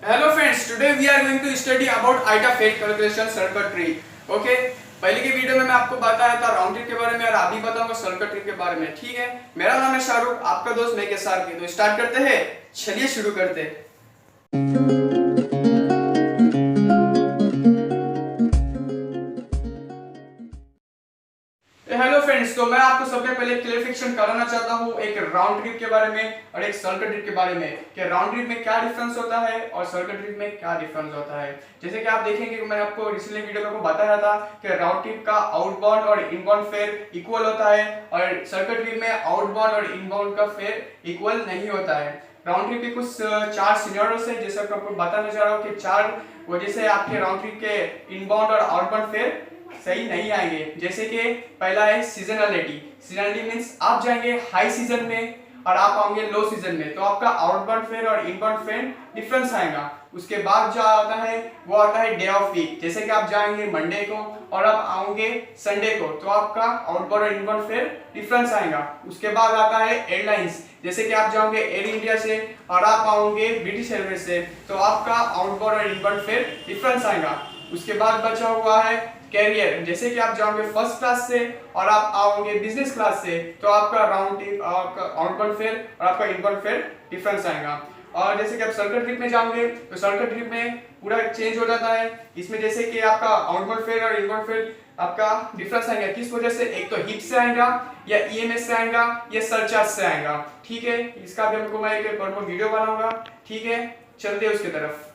Hello friends, today we are going to study about ITA fare calculation circuit tree. Okay? पहले की video में मैं आपको बताया था राउंड ट्रिप के बारे में और अभी बताऊंगा सर्किट ट्री के बारे में। ठीक है, मेरा नाम है शाहरुख, आपका दोस्त मैं के साथ। तो स्टार्ट करते हैं, चलिए शुरू करते हैं। हेलो फ्रेंड्स, तो मैं आपको सबसे पहले क्लेरिफिकेशन कराना चाहता हूँ एक राउंड ट्रिप के बारे में और एक सर्किट ट्रिप के बारे में कि राउंड ट्रिप में क्या डिफरेंस होता है और सर्किट ट्रिप में क्या डिफरेंस होता है। जैसे कि आप देखेंगे कि मैंने आपको रिसेंटली वीडियो में आपको बताया था कि राउंड ट्रिप का आउटबाउंड और इनबाउंड फेयर इक्वल होता है और सर्किट ट्रिप में आउटबाउंड और इनबाउंड का फेयर इक्वल नहीं होता है। राउंड ट्रिप के कुछ चार सिनेरियोस है, जैसे आपको बताने जा रहा हूँ कि चार वजह से आपके राउंड ट्रिप के इनबाउंड और आउटबाउंड फेयर सही नहीं आएंगे। जैसे कि पहला है सीजनलिटी। सीजनलिटी मींस आप जाएंगे हाई सीजन में और आप आओगे लो सीजन में, तो आपका आउटबाउंड फेयर और इनबाउंड फेयर डिफरेंस आएगा। उसके बाद जो आता है वो आता है डे ऑफ वीक। जैसे कि आप जाएंगे मंडे को और आप आओगे संडे को, तो आपका आउटबाउंड और इनबाउंड फेयर डिफरेंस आएगा। उसके बाद आता है एयरलाइंस। जैसे कि आप जाओगे एयर इंडिया से और आप आओगे ब्रिटिश एयरवेज से, तो आपका आउटबाउंड और इनबाउंड फेयर डिफरेंस आएगा। उसके बाद बचा हुआ है कैरियर। जैसे कि आप जाओगे फर्स्ट क्लास से और आप आओगे बिजनेस क्लास से, तो आपका आउटबाउंड फेयर और आपका इनबाउंड फेयर डिफरेंस आएगा। और जैसे कि आप सर्किट ट्रिप में जाओगे तो सर्किट ट्रिप में पूरा चेंज हो जाता है। इसमें जैसे कि आपका आउटबाउंड फेयर और इनबाउंड फेयर आपका डिफरेंस आएगा। किस वजह से? एक तो हिप से आएगा या ईएमएस से आएगा या सरचार्ज से आएगा। ठीक है, इसका भी हमको मैं एक प्रॉपर वीडियो बनाऊंगा। ठीक है, चलते हैं उसकी तरफ।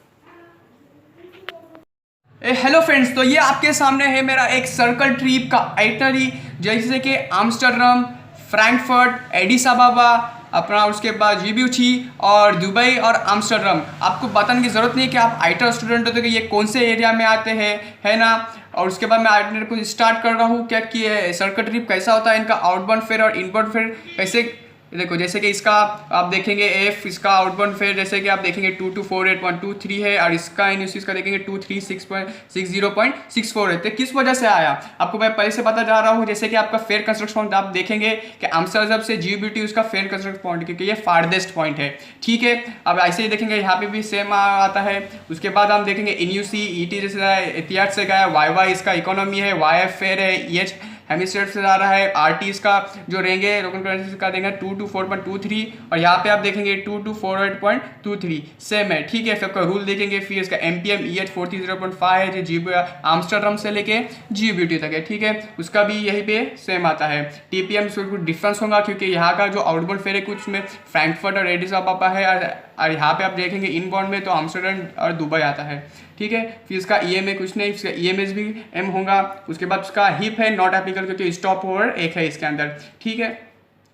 हेलो फ्रेंड्स, तो ये आपके सामने है मेरा एक सर्कल ट्रिप का आइटनरी, जैसे कि आम्स्टरडम, फ्रैंकफर्ट, एडिस अबाबा, अपना उसके बाद जिबूटी और दुबई और आम्स्टरडम। आपको बताने की ज़रूरत नहीं है कि आप आइटर स्टूडेंट होते कि ये कौन से एरिया में आते हैं, है ना। और उसके बाद मैं आइटनरी को स्टार्ट कर रहा हूँ क्या कि सर्कल ट्रिप कैसा होता है, इनका आउटबाउंड फेयर और इनबाउंड फेयर कैसे। देखो, जैसे कि इसका आप देखेंगे एफ, इसका आउटबाउंड फेयर जैसे कि आप देखेंगे 2248.23 है और इसका इसका देखेंगे 236.60.64 है। तो किस वजह से आया आपको मैं पहले से बता जा रहा हूँ। जैसे कि आपका फेयर कंस्ट्रक्शन पॉइंट आप देखेंगे कि आम्स्टरडम से जिबूटी उसका फेयर कंस्ट्रक्शन पॉइंट, क्योंकि ये फारदेस्ट पॉइंट है। ठीक है, अब ऐसे ही देखेंगे यहाँ पे भी सेम आता है। उसके बाद हम देखेंगे एनयूसी, ईटी जैसे एतिहाद से गया, वाई इसका इकोनॉमी है, वाईएफ फेयर है, ईएच हेमिस्फीयर से आ रहा है, आरटी इसका जो रहेंगे लोकल करेंसी का देंगे 224.23 और यहाँ पे आप देखेंगे 2248.23 सेम है। ठीक है, फिर आपका रूल देखेंगे, फिर इसका एमपीएम ईएच 430.5 है जो जी आम्स्टरडम से लेके जिबूटी तक है। ठीक है, उसका भी यही पे सेम आता है। टीपीएम से कुछ डिफरेंस होगा क्योंकि यहाँ का जो आउटबाउंड फेयर है कुछ में फ्रैंकफर्ट और एडिस अबाबा है और यहाँ पे आप देखेंगे इनबाउंड में तो आम्स्टरडम और दुबई आता है। ठीक है, फिर इसका ईएमए कुछ नहीं, इसका ईएमएस भी एम होगा। उसके बाद उसका हिप है नॉट एप्लीकेबल क्योंकि स्टॉप ओवर एक है इसके अंदर। ठीक है,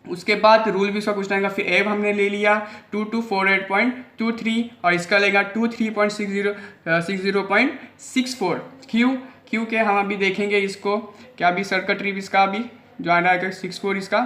उसके बाद रूल भी उसका कुछ नहीं। फिर एव हमने ले लिया 2248.23 और इसका लेगा 23.60.64। क्यू के हम अभी देखेंगे इसको क्या अभी सर्किट ट्रिप इसका अभी जो आना है 64 इसका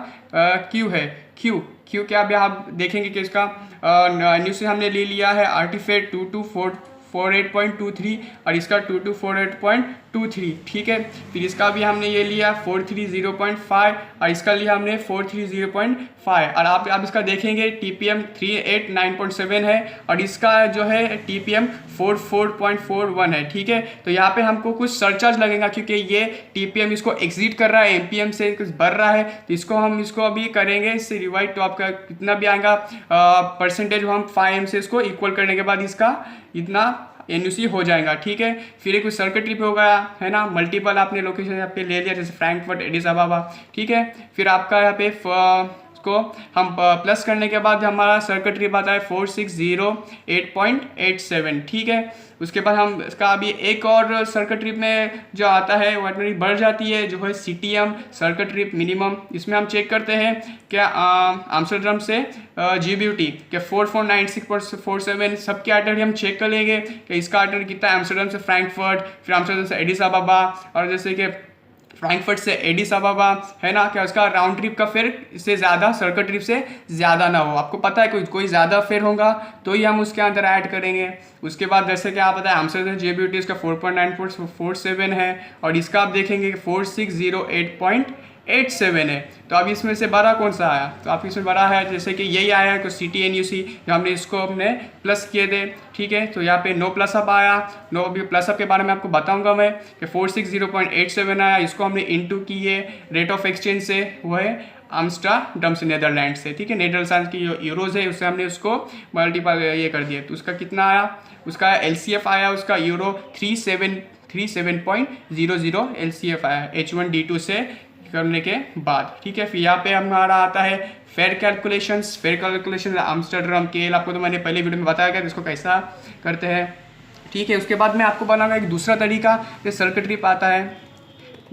क्यू है। क्यू क्या अभी आप देखेंगे कि इसका न्यूज से हमने ले लिया है आर्टिफेट 2248.23 और इसका 2248.23। ठीक है, फिर इसका भी हमने ये लिया 430.5 और इसका लिया हमने 430.5 और आप इसका देखेंगे टीपीएम 389.7 है और इसका जो है टीपीएम 44.41 है। ठीक है, तो यहाँ पे हमको कुछ सरचार्ज लगेगा क्योंकि ये टीपीएम इसको एग्जिट कर रहा है, एमपीएम से कुछ बढ़ रहा है, तो इसको हम अभी करेंगे इससे डिवाइड, तो आपका कितना भी आएगा परसेंटेज हम 5M से इसको इक्वल करने के बाद इसका इतना एनयूसी हो जाएगा। ठीक है, फिर एक कुछ सर्किट ट्रिप हो गया है ना, मल्टीपल आपने लोकेशन यहाँ पे ले लिया जैसे फ्रैंकफर्ट, एडिस अबाबा। ठीक है, फिर आपका यहाँ पे को हम प्लस करने के बाद हमारा सर्किट ट्रिप आता है 4608.87। ठीक है, उसके बाद हम इसका अभी एक और सर्किट ट्रिप में जो आता है वो ऑटोमेटिक बढ़ जाती है जो है सीटीएम सर्किट ट्रिप मिनिमम। इसमें हम चेक करते हैं क्या आम्स्टरडम से जिबूटी के 4496.47 सबके आर्टरी हम चेक कर लेंगे कि इसका आर्टरी कितना है आम्स्टरडम से फ्रैंकफर्ट, फिर आम्स्टरडम से एडिस अबाबा और जैसे कि फ्रैंकफर्ट से एडिस अबाबा है ना, क्या उसका राउंड ट्रिप का फेयर इससे ज़्यादा सर्किट ट्रिप से ज़्यादा ना हो। आपको पता है कोई ज़्यादा फेयर होगा तो ही हम उसके अंदर ऐड करेंगे। उसके बाद जैसे कि आप पता है आम्स्टरडम जिबूटी इसका 4.9447 है और इसका आप देखेंगे 4608.87 0.87 है। तो अब इसमें से बड़ा कौन सा आया, तो आप इसमें बड़ा है जैसे कि यही आया है, तो CTNUC जो हमने इसको अपने प्लस किए थे, ठीक है। तो यहाँ पे नो प्लस अप आया, नो अभी प्लस अप के बारे में आपको बताऊंगा मैं कि 460.87 आया, इसको हमने इंटू किए रेट ऑफ एक्सचेंज से, वो है आम्स्टरडम से, नीदरलैंड से, ठीक है। नीदरलैंड की जो यूरोज है उससे हमने उसको मल्टीपल ये कर दिया, तो उसका कितना आया, उसका LCF आया उसका यूरो 37.00 LCF आया H1D2 से करने के बाद, ठीक है। फिर यहाँ पे हमारा आता है फेयर कैलकुलेशंस। फेयर कैलकुलेशन आम्स्टरडम केल, आपको तो मैंने पहले वीडियो में बताया गया इसको कैसा करते हैं, ठीक है। उसके बाद मैं आपको बनाऊंगा एक दूसरा तरीका, जो सर्किट ट्रिप आता है,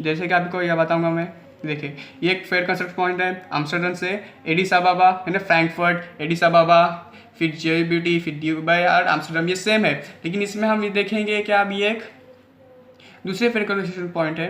जैसे कि आपको यह बताऊंगा मैं। देखिए ये एक फेयर कंस्ट्रक्ट पॉइंट है आम्स्टरडम से एडिस अबाबा, है ना, फ्रैंकफर्ट, एडिस अबाबा, फिर JBUT, फिर दुबई और आम्स्टरडम, ये सेम है। लेकिन इसमें हम ये देखेंगे कि अब ये एक दूसरे फेयर कंस्ट्रक्शन पॉइंट है,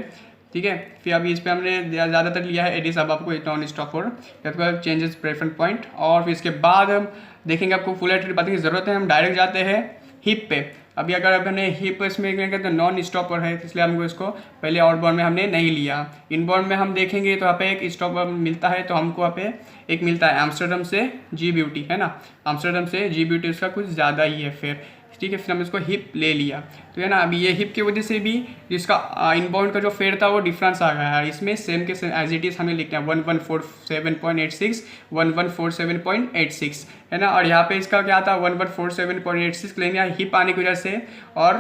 ठीक है। फिर अभी इस पर हमने ज़्यादातर लिया है एडिस अबाबा को नॉन स्टॉपवर्ड चेंजेस प्रेफरेंस पॉइंट। और फिर इसके बाद हम देखेंगे, आपको फुल एड बताने की ज़रूरत है, हम डायरेक्ट जाते हैं हिप पे। अभी अगर अपने हिप इसमें क्या कहते हैं नॉन स्टॉपर है, इसलिए हमको इसको पहले आउटबाउंड में हमने नहीं लिया। इनबाउंड में हम देखेंगे तो यहाँ पे एक स्टॉपर मिलता है, तो हमको यहाँ पे एक मिलता है आम्स्टरडम से JBUT, है ना, आम्स्टरडम से JBUT उसका कुछ ज़्यादा ही है फिर, ठीक है। फिर हम इसको हिप ले लिया, तो है ना। अभी ये हिप की वजह से भी जिसका इनबाउंड का जो फेयर था वो डिफरेंस आ गया है। इसमें सेम के सेम एज इट इज़ हमें लिखना है 1147.86, 1147.86, है ना। और यहाँ पे इसका क्या था 1147.86 लेंगे हिप आने की वजह से, और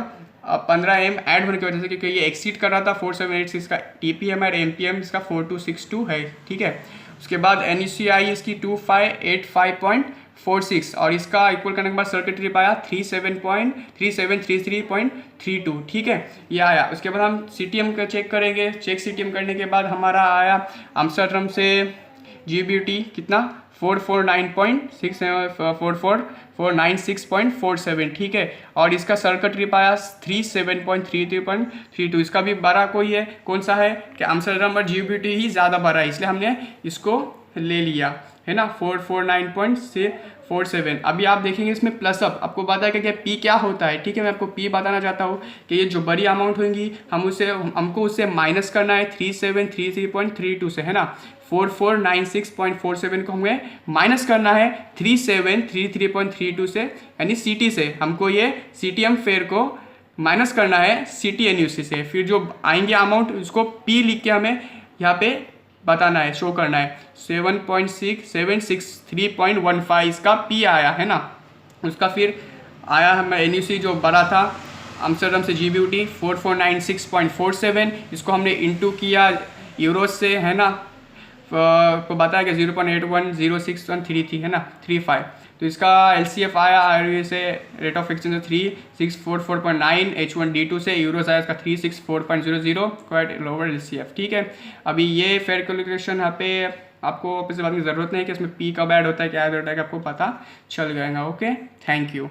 15 m ऐड होने की वजह से, क्योंकि ये एक्सीड कर रहा था 4786 का TPM और MPM इसका 4262 है, ठीक है। उसके बाद NECI इसकी 2585.46 और इसका इक्वल करने के बाद सर्किट ट्रिप आया 3733.32, ठीक है, ये आया। उसके बाद हम CTM का चेक करेंगे। CTM करने के बाद हमारा आया आम्स्टरडम से JBUT कितना 496.47, ठीक है। और इसका सर्किट ट्रिप आया 37.33.32, इसका भी बड़ा कोई है, कौन सा है कि आम्स्टरडम और JBUT ही ज़्यादा बड़ा है, इसलिए हमने इसको ले लिया, है ना, 449.47। अभी आप देखेंगे इसमें प्लस अप, आपको पता है कि P क्या होता है, ठीक है। मैं आपको P बताना चाहता हूँ कि ये जो बड़ी अमाउंट होंगी हमको उससे माइनस करना है 3733.32 से, है ना। 4496.47 को हमें माइनस करना है 3733.32 से, यानी CT से। हमको ये CTM फेयर को माइनस करना है CTNUC से। फिर जो आएंगे अमाउंट उसको P लिख के हमें यहाँ पे बताना है, शो करना है। 763.15 इसका P आया, है ना। उसका फिर आया हमें NUC जो बड़ा था आम्स्टरडम से JBUT 4496.47, इसको हमने इंटू किया यूरो से, है ना, को बताया कि 0.810613 है ना 35। तो इसका LCF आया RUA से रेट ऑफ एक्सचेंज 3644.9, H1D2 से यूरोस आया इसका 364.00, क्वाइट लोअर LCF, ठीक है। अभी ये फेयर कैलकुलेशन यहाँ पे आपको वापस से बात की ज़रूरत नहीं है कि इसमें P कब ऐड होता है, क्या ऐड होता है, कि आपको पता चल जाएगा। Okay, thank you.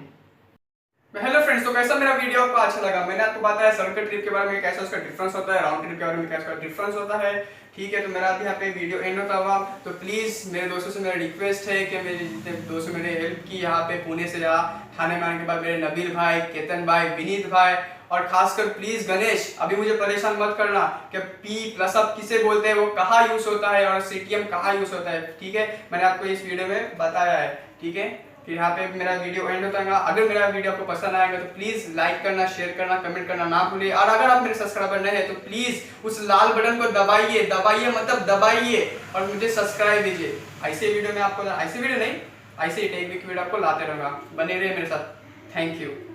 Hello friends, तो कैसा मेरा वीडियो आपको अच्छा लगा। मैंने आपको बताया सर्किट ट्रिप के बारे में, कैसा उसका डिफरेंस होता है, राउंड ट्रिप के बारे में कैसा डिफरेंस होता है, ठीक है। तो मेरा अभी यहाँ पे वीडियो एंड होता हुआ, तो प्लीज़ मेरे दोस्तों से मेरा रिक्वेस्ट है कि मेरे जितने दोस्तों मेरे हेल्प की यहाँ पे पुणे से यहाँ थाने में आने के बाद, मेरे नबील भाई, केतन भाई, विनीत भाई और खासकर प्लीज़ गणेश, अभी मुझे परेशान मत करना कि P प्लस अप किसे बोलते हैं, वो कहाँ यूज़ होता है और CTM कहाँ यूज़ होता है, ठीक है। मैंने आपको इस वीडियो में बताया है, ठीक है। फिर यहाँ पे मेरा वीडियो एंड होता है। अगर मेरा वीडियो आपको पसंद आएगा तो प्लीज़ लाइक करना, शेयर करना, कमेंट करना ना भूलिए। और अगर आप मेरे सब्सक्राइबर नहीं है तो प्लीज़ उस लाल बटन को दबाइए, मतलब दबाइए और मुझे सब्सक्राइब दीजिए। ऐसे वीडियो में आपको, ऐसे वीडियो नहीं, ऐसे टेक वीडियो आपको लाते रहूँगा, बने रहिए मेरे साथ। Thank you.